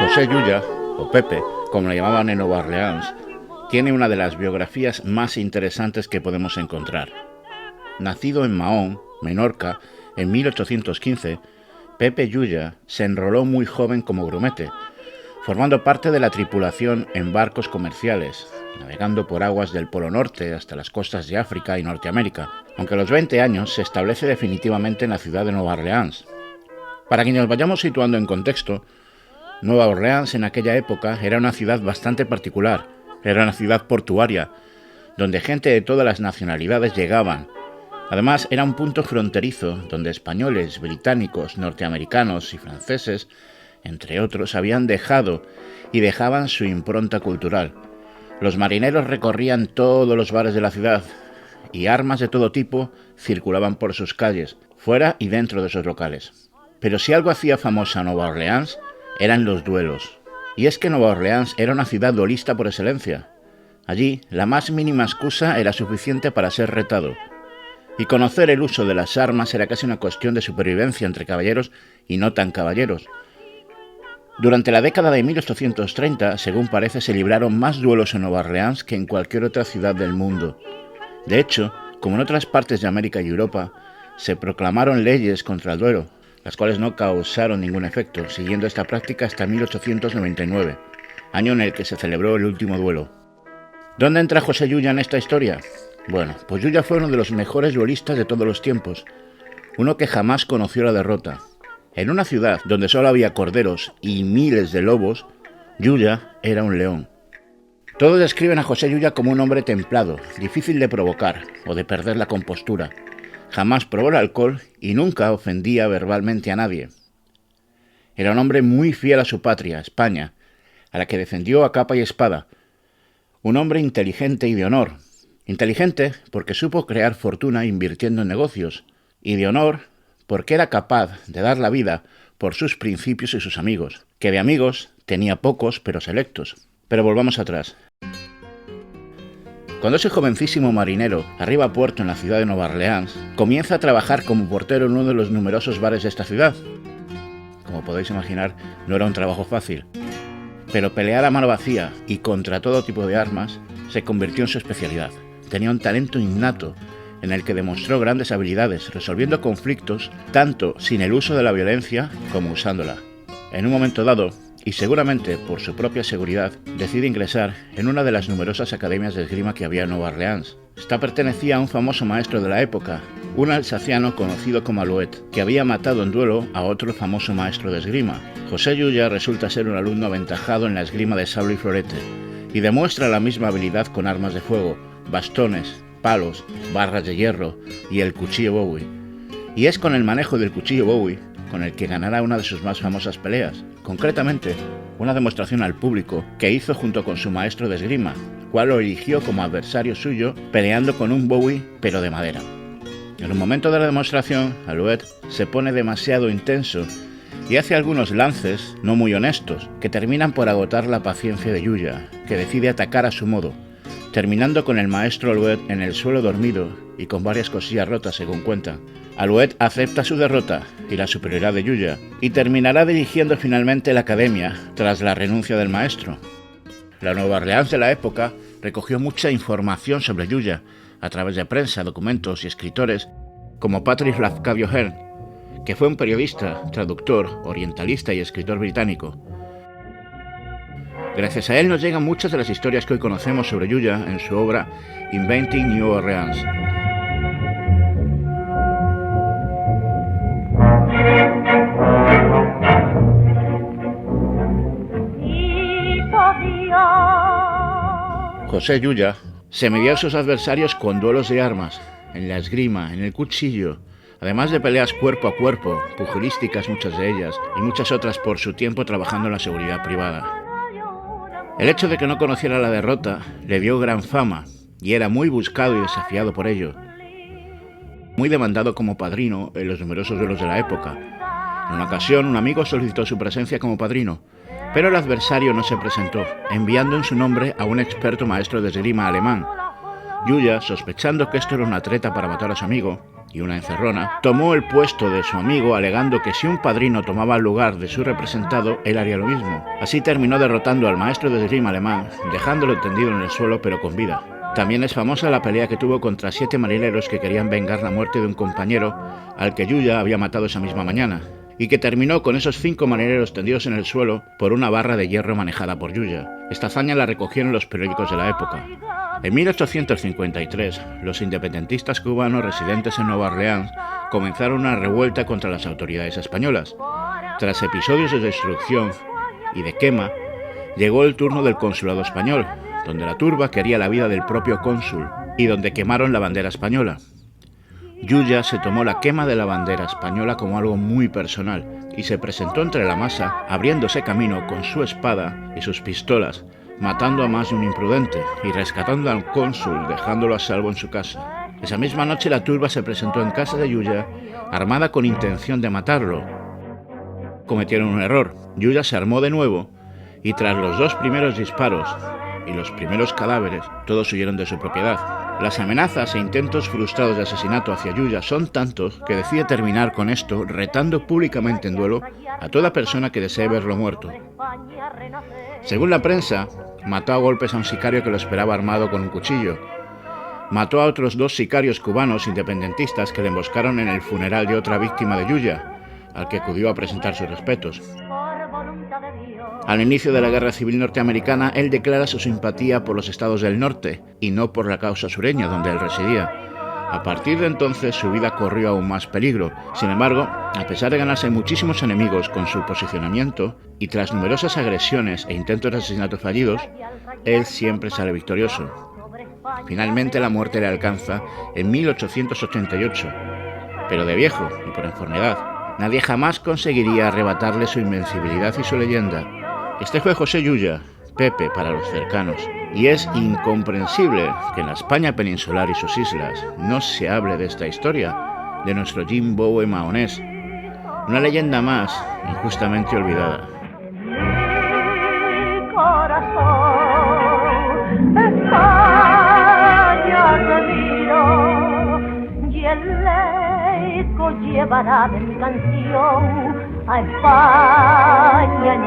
José Yuya, o Pepe, como le llamaban en Nueva Orleans, tiene una de las biografías más interesantes que podemos encontrar. Nacido en Mahón, Menorca, en 1815, Pepe Yuya se enroló muy joven como grumete, formando parte de la tripulación en barcos comerciales, navegando por aguas del Polo Norte hasta las costas de África y Norteamérica, aunque a los 20 años se establece definitivamente en la ciudad de Nueva Orleans. Para que nos vayamos situando en contexto, Nueva Orleans en aquella época era una ciudad bastante particular, era una ciudad portuaria, donde gente de todas las nacionalidades llegaban. Además, era un punto fronterizo donde españoles, británicos, norteamericanos y franceses, entre otros, habían dejado y dejaban su impronta cultural. Los marineros recorrían todos los bares de la ciudad y armas de todo tipo circulaban por sus calles, fuera y dentro de esos locales. Pero si algo hacía famosa Nueva Orleans, eran los duelos. Y es que Nueva Orleans era una ciudad duelista por excelencia. Allí, la más mínima excusa era suficiente para ser retado. Y conocer el uso de las armas era casi una cuestión de supervivencia entre caballeros y no tan caballeros. Durante la década de 1830, según parece, se libraron más duelos en Nueva Orleans que en cualquier otra ciudad del mundo. De hecho, como en otras partes de América y Europa, se proclamaron leyes contra el duelo, las cuales no causaron ningún efecto, siguiendo esta práctica hasta 1899, año en el que se celebró el último duelo. ¿Dónde entra José Yuya en esta historia? Bueno, pues Yuya fue uno de los mejores duelistas de todos los tiempos, uno que jamás conoció la derrota. En una ciudad donde solo había corderos y miles de lobos, Yuya era un león. Todos describen a José Yuya como un hombre templado, difícil de provocar o de perder la compostura. Jamás probó el alcohol y nunca ofendía verbalmente a nadie. Era un hombre muy fiel a su patria, España, a la que defendió a capa y espada. Un hombre inteligente y de honor. Inteligente porque supo crear fortuna invirtiendo en negocios, y de honor porque era capaz de dar la vida por sus principios y sus amigos, que de amigos tenía pocos pero selectos. Pero volvamos atrás. Cuando ese jovencísimo marinero arriba a puerto en la ciudad de Nueva Orleans, comienza a trabajar como portero en uno de los numerosos bares de esta ciudad. Como podéis imaginar, no era un trabajo fácil, pero pelear a mano vacía y contra todo tipo de armas se convirtió en su especialidad. Tenía un talento innato en el que demostró grandes habilidades, resolviendo conflictos tanto sin el uso de la violencia como usándola. En un momento dado, y seguramente por su propia seguridad, decide ingresar en una de las numerosas academias de esgrima que había en Nueva Orleans. Esta pertenecía a un famoso maestro de la época, un alsaciano conocido como Alouet, que había matado en duelo a otro famoso maestro de esgrima. José Yuya resulta ser un alumno aventajado en la esgrima de sable y florete, y demuestra la misma habilidad con armas de fuego, bastones, palos, barras de hierro y el cuchillo Bowie. Y es con el manejo del cuchillo Bowie con el que ganará una de sus más famosas peleas, concretamente una demostración al público que hizo junto con su maestro de esgrima, cual lo eligió como adversario suyo peleando con un Bowie pero de madera. En un momento de la demostración, Alouet se pone demasiado intenso y hace algunos lances no muy honestos que terminan por agotar la paciencia de Yuya, que decide atacar a su modo, terminando con el maestro Alouet en el suelo dormido y con varias cosillas rotas según cuenta. Alouet acepta su derrota y la superioridad de Yuya y terminará dirigiendo finalmente la academia tras la renuncia del maestro. La Nueva Orleans de la época recogió mucha información sobre Yuya a través de prensa, documentos y escritores como Patrick Lafcadio Hearn, que fue un periodista, traductor, orientalista y escritor británico. Gracias a él nos llegan muchas de las historias que hoy conocemos sobre Yuya en su obra Inventing New Orleans. José Yuya se medía a sus adversarios con duelos de armas, en la esgrima, en el cuchillo, además de peleas cuerpo a cuerpo, pugilísticas muchas de ellas, y muchas otras por su tiempo trabajando en la seguridad privada. El hecho de que no conociera la derrota le dio gran fama, y era muy buscado y desafiado por ello. Muy demandado como padrino en los numerosos duelos de la época. En una ocasión, un amigo solicitó su presencia como padrino, pero el adversario no se presentó, enviando en su nombre a un experto maestro de esgrima alemán. Yuya, sospechando que esto era una treta para matar a su amigo, y una encerrona, tomó el puesto de su amigo alegando que si un padrino tomaba el lugar de su representado, él haría lo mismo. Así terminó derrotando al maestro de esgrima alemán, dejándolo tendido en el suelo pero con vida. También es famosa la pelea que tuvo contra 7 marineros que querían vengar la muerte de un compañero al que Yuya había matado esa misma mañana, y que terminó con esos 5 marineros tendidos en el suelo por una barra de hierro manejada por Yuya. Esta hazaña la recogieron los periódicos de la época. En 1853, los independentistas cubanos residentes en Nueva Orleans comenzaron una revuelta contra las autoridades españolas. Tras episodios de destrucción y de quema, llegó el turno del consulado español, donde la turba quería la vida del propio cónsul y donde quemaron la bandera española. Yuya se tomó la quema de la bandera española como algo muy personal y se presentó entre la masa, abriéndose camino con su espada y sus pistolas, matando a más de un imprudente y rescatando al cónsul, dejándolo a salvo en su casa. Esa misma noche la turba se presentó en casa de Yuya, armada con intención de matarlo. Cometieron un error. Yuya se armó de nuevo y tras los 2 primeros disparos y los primeros cadáveres, todos huyeron de su propiedad. Las amenazas e intentos frustrados de asesinato hacia Yuya son tantos que decide terminar con esto retando públicamente en duelo a toda persona que desee verlo muerto. Según la prensa, mató a golpes a un sicario que lo esperaba armado con un cuchillo. Mató a otros 2 sicarios cubanos independentistas que le emboscaron en el funeral de otra víctima de Yuya, al que acudió a presentar sus respetos. Al inicio de la Guerra Civil Norteamericana, él declara su simpatía por los estados del norte y no por la causa sureña donde él residía. A partir de entonces su vida corrió aún más peligro. Sin embargo, a pesar de ganarse muchísimos enemigos con su posicionamiento y tras numerosas agresiones e intentos de asesinato fallidos, él siempre sale victorioso. Finalmente la muerte le alcanza en 1888, pero de viejo y por enfermedad. Nadie jamás conseguiría arrebatarle su invencibilidad y su leyenda. Este fue José Yuya, Pepe para los cercanos, y es incomprensible que en la España peninsular y sus islas no se hable de esta historia, de nuestro Jim Bowie mahonés, una leyenda más injustamente olvidada. Llevará de mi canción a España en